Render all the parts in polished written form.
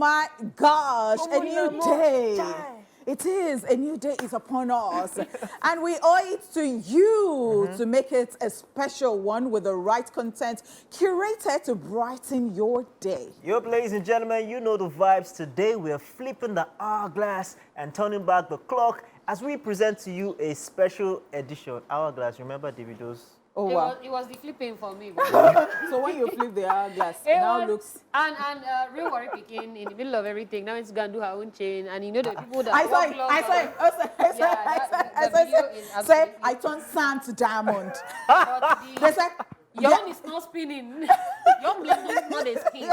my gosh, a new day. It is. A new day is upon us. And we owe it to you to make it a special one with the right content curated to brighten your day. Yup, ladies and gentlemen, you know the vibes. Today we are flipping the hourglass and turning back the clock as we present to you a special edition. Hourglass, remember Davido's? Oh, wow. It was the flipping for me. So when you flip the hourglass, it now looks... And real worry picking in the middle of everything. Now it's going to do her own chain. And you know the people that... I turned Sam to diamond. They said... Your own is not spinning. Your bling is not a spin.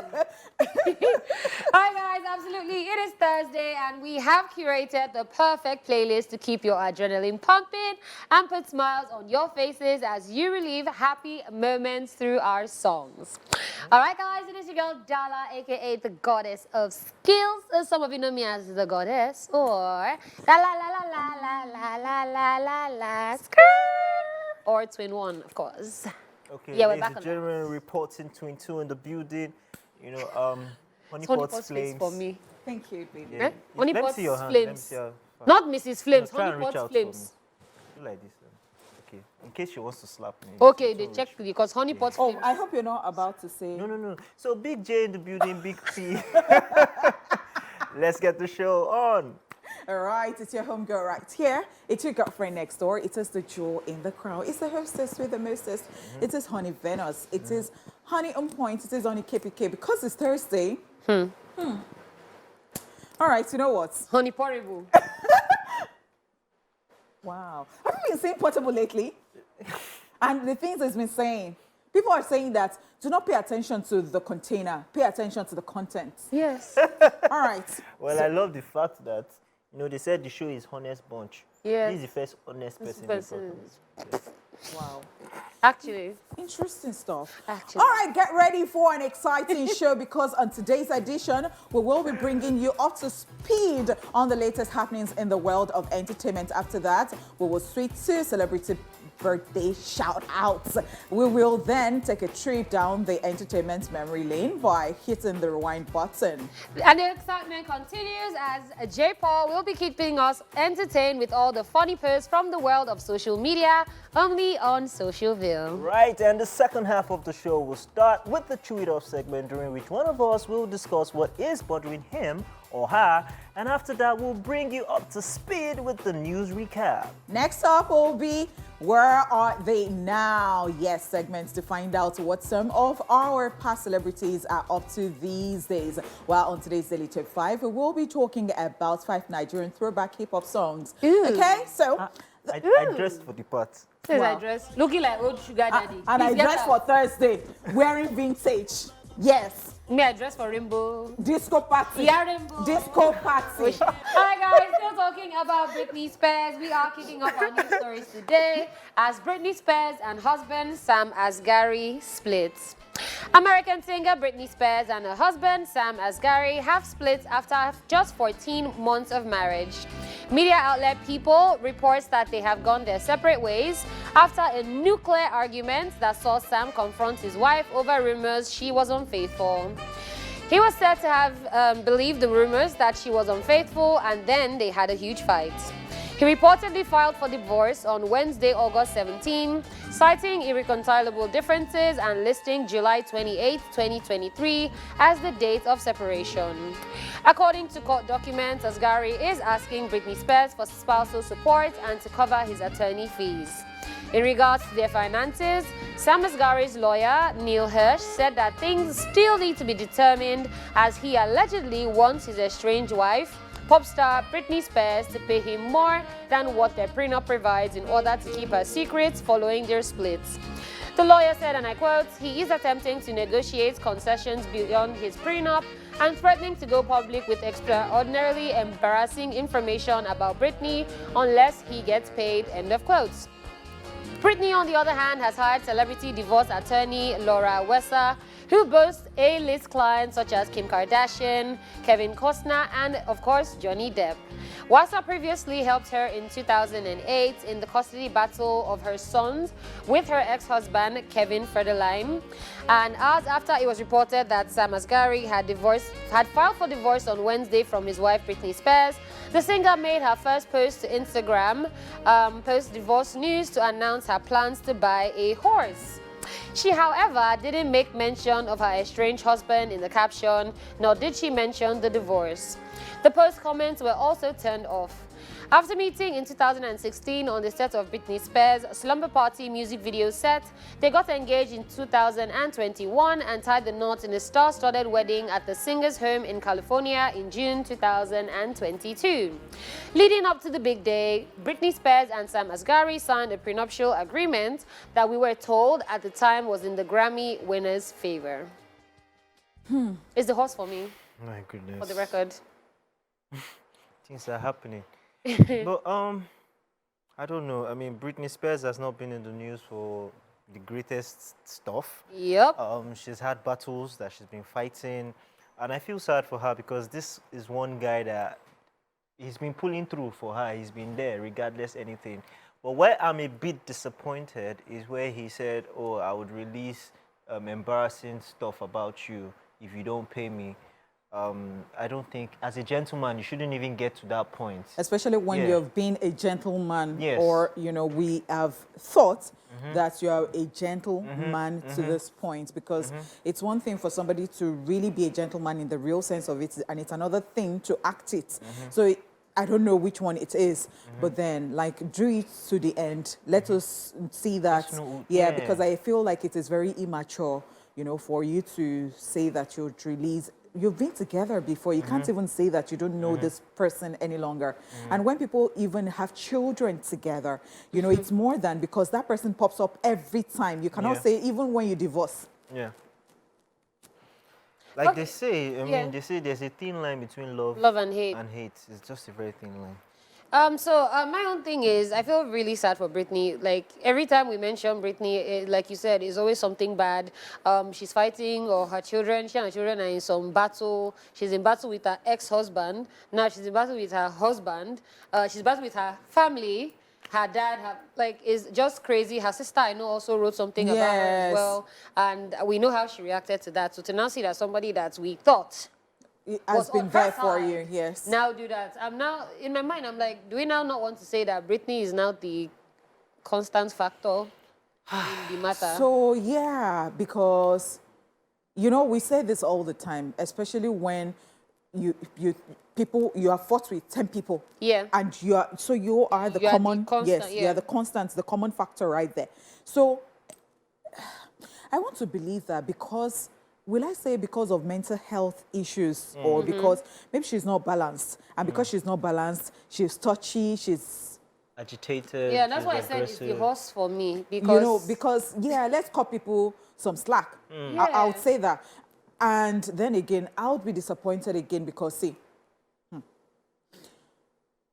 Hi guys, absolutely. It is Thursday and we have curated the perfect playlist to keep your adrenaline pumping and put smiles on your faces as you relive happy moments through our songs. All right guys, it is your girl Dala, aka the goddess of skills. Some of you know me as the goddess, or la la la la la la la la la la or twin one, of course. Okay, yeah, ladies and gentlemen, reporting Twin 2 in the building. You know, Honeypot's Flames. For me. Thank you, baby. Yeah. Honeypot's Flames. Let me not Mrs. Flames, no, Honeypot's Flames. Do like this then. Okay, in case she wants to slap me. Okay, they checked because Honeypot's Flames. Oh, I hope you're not about to say... No. So, Big J in the building, Big P. Let's get the show on. All right, it's your homegirl right here. It's your girlfriend next door. It is the jewel in the crown. It's the hostess with the mostest. It is Honey Venus. It is Honey on point. It is Honey KPK. Because it's Thursday. All right, you know what? Honey Portable. Wow. Have you been saying portable lately? And the things it's been saying, people are saying that do not pay attention to the container. Pay attention to the content. Yes. All right. Well, so, I love the fact that, you know, they said the show is honest bunch. Yeah. This is the first honest person. Wow. Actually. Interesting stuff. Actually. All right, get ready for an exciting show because on today's edition, we will be bringing you up to speed on the latest happenings in the world of entertainment. After that, we will switch to celebrity birthday shout-outs. We will then take a trip down the entertainment memory lane by hitting the rewind button. And the excitement continues as J. Paul will be keeping us entertained with all the funny posts from the world of social media, only on Socialville. Right, and the second half of the show will start with the Chew It Off segment, during which one of us will discuss what is bothering him or her, and after that we'll bring you up to speed with the news recap. Next up will be Where Are They Now? Yes, segments to find out what some of our past celebrities are up to these days. Well, on today's Daily Top 5, we will be talking about 5 Nigerian throwback hip-hop songs. Ooh. Okay, so... I dressed for the part. Says wow. I dressed looking like old sugar daddy. And I dressed for Thursday, wearing vintage. Yes. Me, I dressed for rainbow. Disco party. Yeah, rainbow. Disco party. Alright guys, still talking about Britney Spears. We are kicking off our news stories today as Britney Spears and husband Sam Asghari splits. American singer Britney Spears and her husband Sam Asghari have split after just 14 months of marriage. Media outlet People reports that they have gone their separate ways after a nuclear argument that saw Sam confront his wife over rumors she was unfaithful. He was said to have believed the rumors that she was unfaithful, and then they had a huge fight. He reportedly filed for divorce on Wednesday, August 17, citing irreconcilable differences and listing July 28, 2023 as the date of separation. According to court documents, Asghari is asking Britney Spears for spousal support and to cover his attorney fees. In regards to their finances, Sam Asghari's lawyer, Neil Hirsch, said that things still need to be determined as he allegedly wants his estranged wife, pop star Britney Spears, to pay him more than what their prenup provides in order to keep her secrets following their splits. The lawyer said, and I quote, he is attempting to negotiate concessions beyond his prenup and threatening to go public with extraordinarily embarrassing information about Britney unless he gets paid, end of quotes. Britney, on the other hand, has hired celebrity divorce attorney Laura Wesser who boasts A-list clients such as Kim Kardashian, Kevin Costner, and of course Johnny Depp. Wassa previously helped her in 2008 in the custody battle of her sons with her ex-husband Kevin Federline. And hours after it was reported that Sam Asghari had filed for divorce on Wednesday from his wife Britney Spears, the singer made her first post to Instagram, post-divorce news, to announce her plans to buy a horse. She, however, didn't make mention of her estranged husband in the caption, nor did she mention the divorce. The post comments were also turned off. After meeting in 2016 on the set of Britney Spears' Slumber Party music video set, they got engaged in 2021 and tied the knot in a star-studded wedding at the singer's home in California in June 2022. Leading up to the big day, Britney Spears and Sam Asghari signed a prenuptial agreement that we were told at the time was in the Grammy winner's favor. It's the horse for me, My goodness. for the record. Things are happening. But I don't know. I mean, Britney Spears has not been in the news for the greatest stuff. Yep. She's had battles that she's been fighting, and I feel sad for her because this is one guy that he's been pulling through for her. He's been there regardless anything. But where I'm a bit disappointed is where he said, "Oh, I would release embarrassing stuff about you if you don't pay me." I don't think, as a gentleman, you shouldn't even get to that point. Especially when Yeah. you've been a gentleman, Yes. or, you know, we have thought that you are a gentleman to this point, because it's one thing for somebody to really be a gentleman in the real sense of it, and it's another thing to act it. So I don't know which one it is, but then, like, drew it to the end. Let us see that. Yeah, because I feel like it is very immature, you know, for you to say that you'd release. You've been together before. You can't even say that you don't know this person any longer. And when people even have children together, you know, it's more than, because that person pops up every time. You cannot say, even when you divorce. Yeah. Like Okay. they say, I mean, they say there's a thin line between love and hate. It's just a very thin line. My own thing is, I feel really sad for Britney. Like, every time we mention Britney, like you said, it's always something bad. She's fighting, or her children, she and her children are in some battle. She's in battle with her ex-husband. Now she's in battle with her husband. She's in battle with her family. Her dad, is just crazy. Her sister, I know, also wrote something about her as well. And we know how she reacted to that. So to now see that somebody that we thought It has been there for you, yes. now do that. I'm now, in my mind, I'm like, do we now not want to say that Britney is now the constant factor in the matter? So, yeah, because, you know, we say this all the time, especially when you are fought with 10 people. Yeah. And you are the You are the common, constant, yes, you yeah. are the constant, the common factor right there. So, I want to believe that because, will I say because of mental health issues, or because maybe she's not balanced, and because she's not balanced, she's touchy, she's, Agitated. Yeah, that's she's why I said it's the aggressive. horse for me. Because, you know, because, yeah, let's cut people some slack. I would say that. And then again, I would be disappointed again because, see,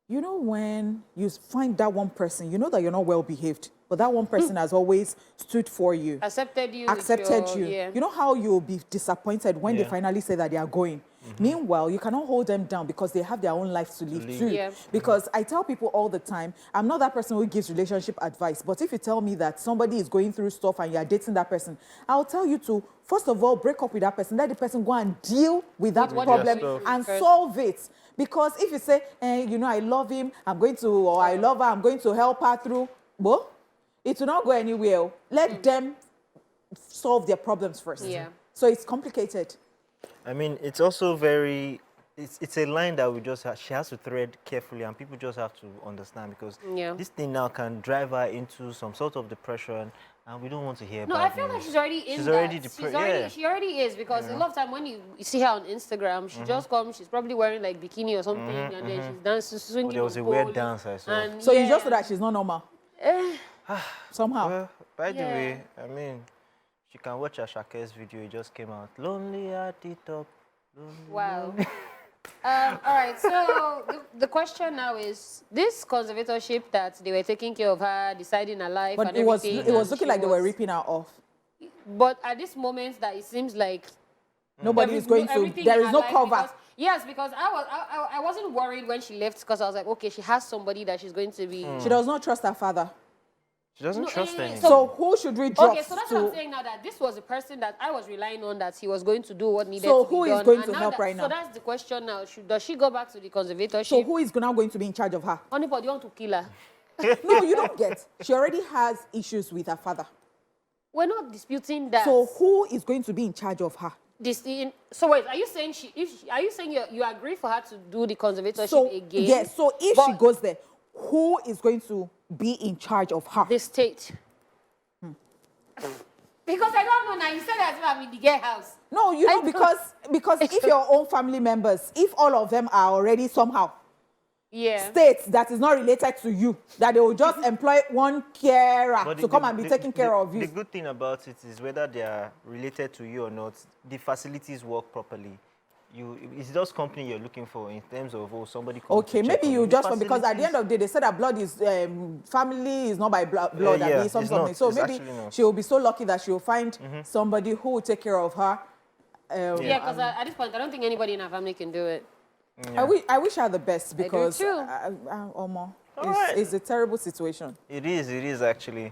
you know, when you find that one person, you know that you're not well behaved, but that one person has always stood for you, accepted you. you. You know how you'll be disappointed when they finally say that they are going. Meanwhile, you cannot hold them down because they have their own life to live too. Yeah. Because I tell people all the time, I'm not that person who gives relationship advice, but if you tell me that somebody is going through stuff and you're dating that person, I'll tell you to, first of all, break up with that person, let the person go and deal with that what problem you're and first. solve it. Because if you say, you know, I love him, I'm going to, or I love her, I'm going to help her through, well, it will not go anywhere. Let them solve their problems first. Yeah. So it's complicated. I mean, it's also very, it's a line that she has to thread carefully, and people just have to understand, because this thing now can drive her into some sort of depression, and we don't want to hear No, bad I feel news. like she's already in She's that. already She already is, because a lot of time when you see her on Instagram, she just comes, she's probably wearing like bikini or something, and then she's dancing, swinging. there was on a weird pole, dance I saw. and So you just know that she's not normal. Somehow. Well, by the way, I mean, she can watch Ashake's video. It just came out. Lonely at the top. Lonely. Wow. All right, so the question now is, this conservatorship that they were taking care of her, deciding her life But and it was everything. looking like they were ripping her off. But at this moment, that it seems like Nobody is going to. everything There in is her no life cover. because- yes, because I wasn't worried when she left because I was like, okay, she has somebody that she's going to be. She does not trust her father. She doesn't No, trust eh, anyone. So who should we trust? Okay, so that's what I'm saying now, that this was the person that I was relying on, that he was going to do what needed So to be who done. is going And to now help that- right now? So that's the question now. Does she go back to the conservatorship? So who is now going to be in charge of her? Honey, but you want to kill her? No, you don't get. She already has issues with her father. We're not disputing that. So who is going to be in charge of her? So wait, are you saying are you saying you agree for her to do the conservatorship So again? yes. So if she goes there, who is going to be in charge of her? The state. Because I don't know now. You said that I'm in the gay house. No, you know, because if your own family members, if all of them are already somehow Yeah. states that is not related to you, that they will just employ one carer But to come and be taking care of you. The good thing about it is whether they are related to you or not, the facilities work properly. It's just company you're looking for in terms of somebody. Okay, maybe you just because at the end of the day they said that blood is family is not by blood. Yeah, and it's not. So It's maybe actually not. she will be so lucky that she will find somebody who will take care of her. Yeah, because at this point, I don't think anybody in our family can do it. I wish her the best because too. Omo, All right. it's a terrible situation. It is actually.